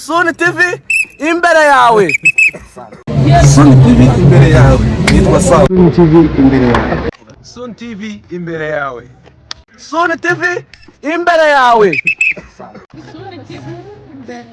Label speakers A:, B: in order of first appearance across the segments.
A: Suni TV imbere yawe.
B: Suni TV imbere yawe. Nitwa Sawa. Suni TV imbere yawe.
A: Suni TV imbere yawe. Suni TV imbere yawe. Suni TV imbere.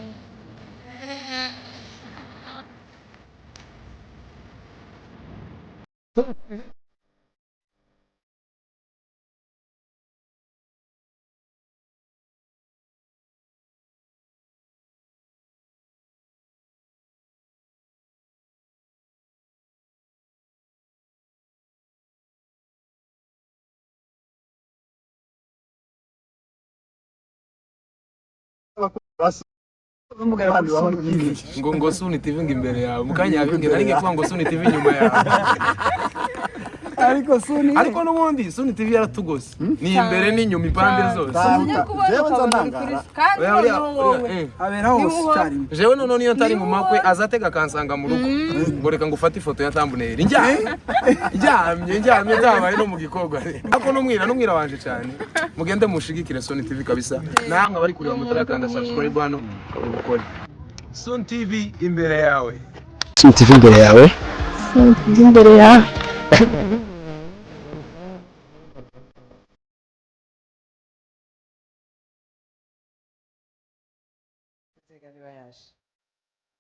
C: ngo Suni TV imbere yawe mukanya yabimbwira ari ngiye ngo Suni TV nyuma yawe ariko n'ubundi Suni TV yaratugose ni imbere n'inyuma impande zose jewe none niyo ntari mu makwe azatega kansanga mu rugo ngo reka ngo ufate ifoto ya thumbnail njyamye ndabaye no mu gikogwa ariko numwira wanje cyane mugende mushigikire Suni TV kabisa namwe bari kureba mutarakanda subscribe hano ubukore Suni TV imbere yawe.
B: Suni TV imbere yawe.
D: Suni TV imbere yawe.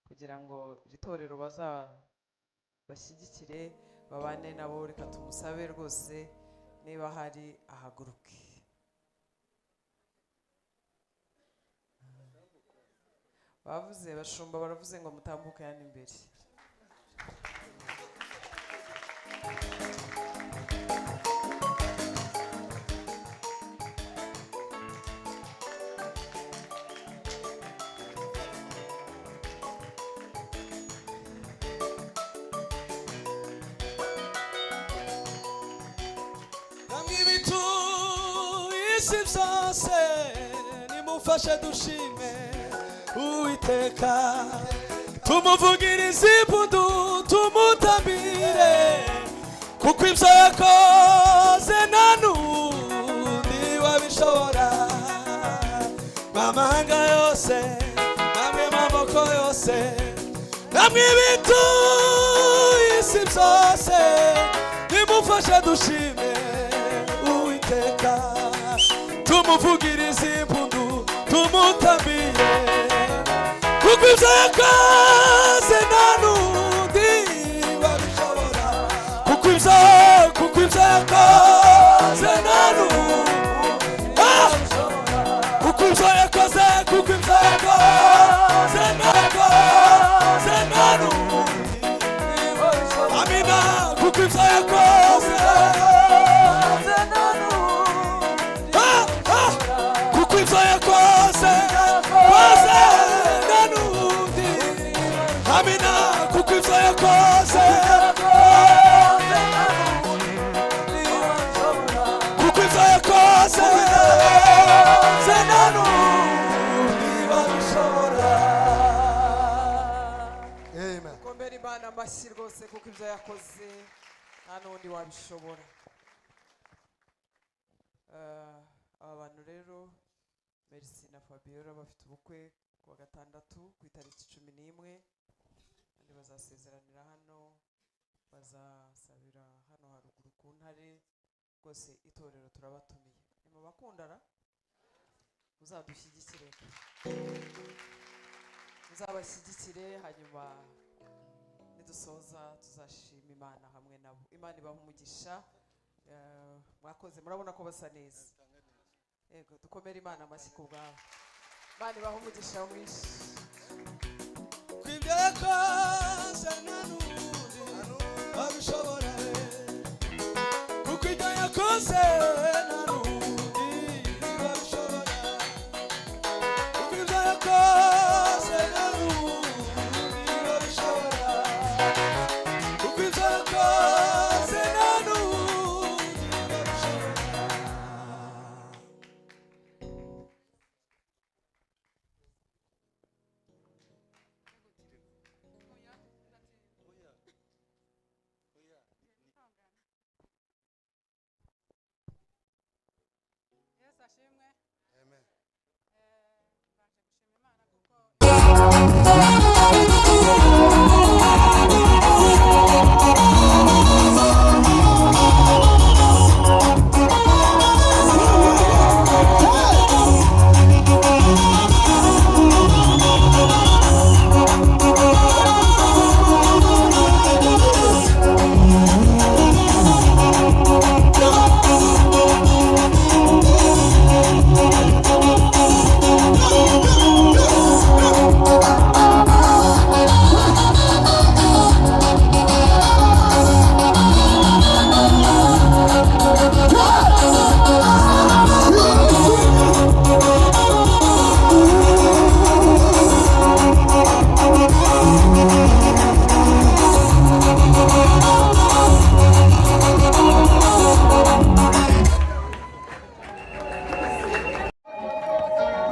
E: kugira ngo itorero bazabashyigikire babane nabo reka tumusabe rwose niba hari ahaguruke. bavuze bashumba baravuze ngo mutambuke yani imbere.
F: Namwibitu isi byose nimufashe dushime Uwiteka tumuvugirize impundu tumutambire kuko ibyo yakoze nta n'undi wabishobora amahanga yose namwe maboko yose namwe ibitu isi byose nimufashe dushime Uwiteka tumuvugirize impundu tumutambire kuko ibyo yakoze nta n'undi wabishobora kuko ibyo yakoze nta n'undi kuko ibyo yakoze nta n'undi amina kuko ibyo yakoze nta n'undi kuko ibyo yakoze amina kuko ibyo yakoze kuko ibyo yakoze nta n'undi wabishobora. Amen.
E: Kombera Imana amashyi rwose kuko ibyo yakoze nta n'undi wabishobora. Aba bantu rero Merci na Fabiola bafite ubukwe kuwa gatandatu ku itariki 11 kandi bazasezeranira hano bazasabira hano haruguru ku ntare rwose itorero turabatumiye mu bakundara uzadushyigikire uzabashyigikire hanyuma nidusoza tuzashima Imana hamwe nabo. Imana ibaha umugisha mwakoze murabona ko basa neza. Yego dukomere Imana amashyi ku bwawe. Imana ibaha umugisha mwinshi.
F: Kwibyo yakoze nta n'undi wabishobora kuko ibyo yakoze nta n'undi wabishobora kuko ibyo yakoze nta n'undi wabishobora kuko ibyo yakoze nta n'undi wabishobora.
G: Amen. Baje gushima Imana kuko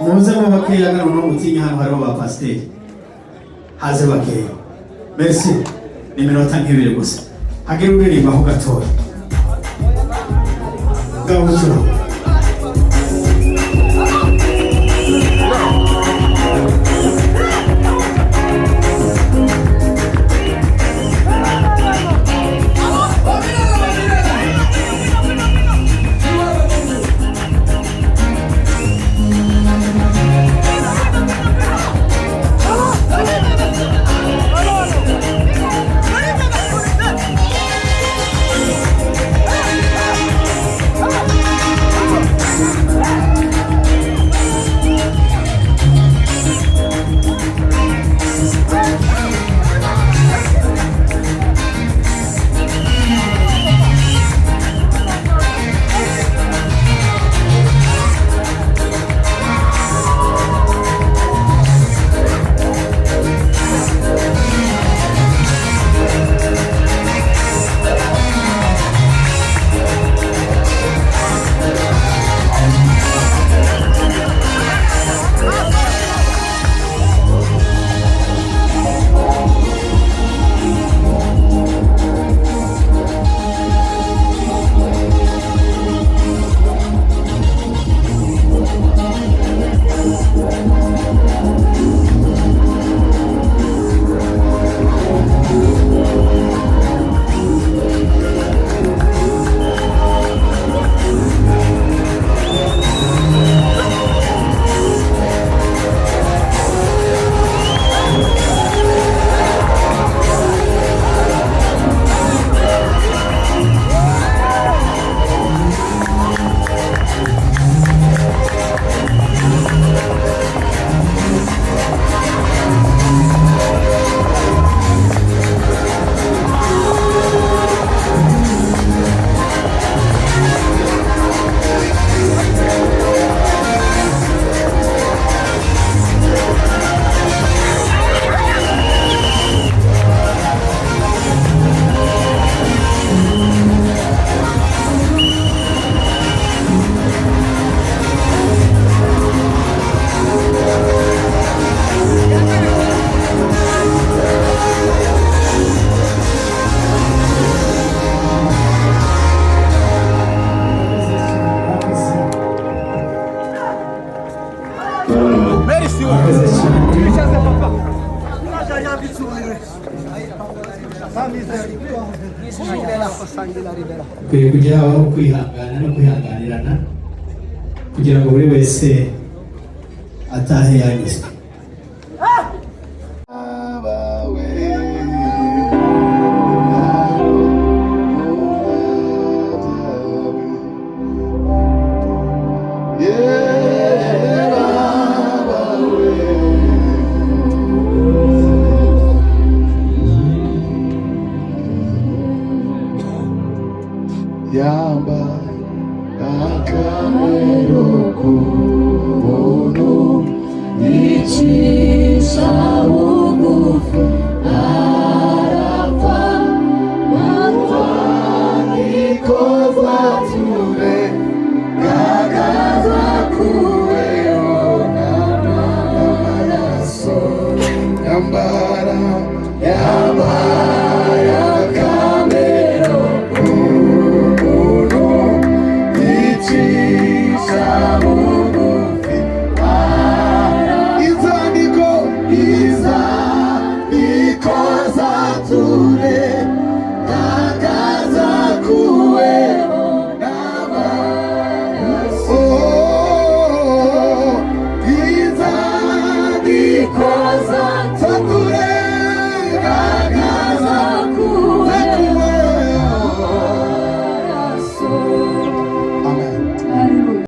G: muze mu bakeya ngano no mutinya hano hariho ba pasiteri haze bakeya merci ni minota nk'ibiri gusa hagire uririmba aho gatoya gabutura kwiye kugira aho kwihangana no kwihanganirana kugira ngo buri wese atahe yanyuzwe.
B: Yamba akamero kubono icisha bugufi arafa matwanikoza ture gagaza kuweho n'amaraso yambara He's
G: neza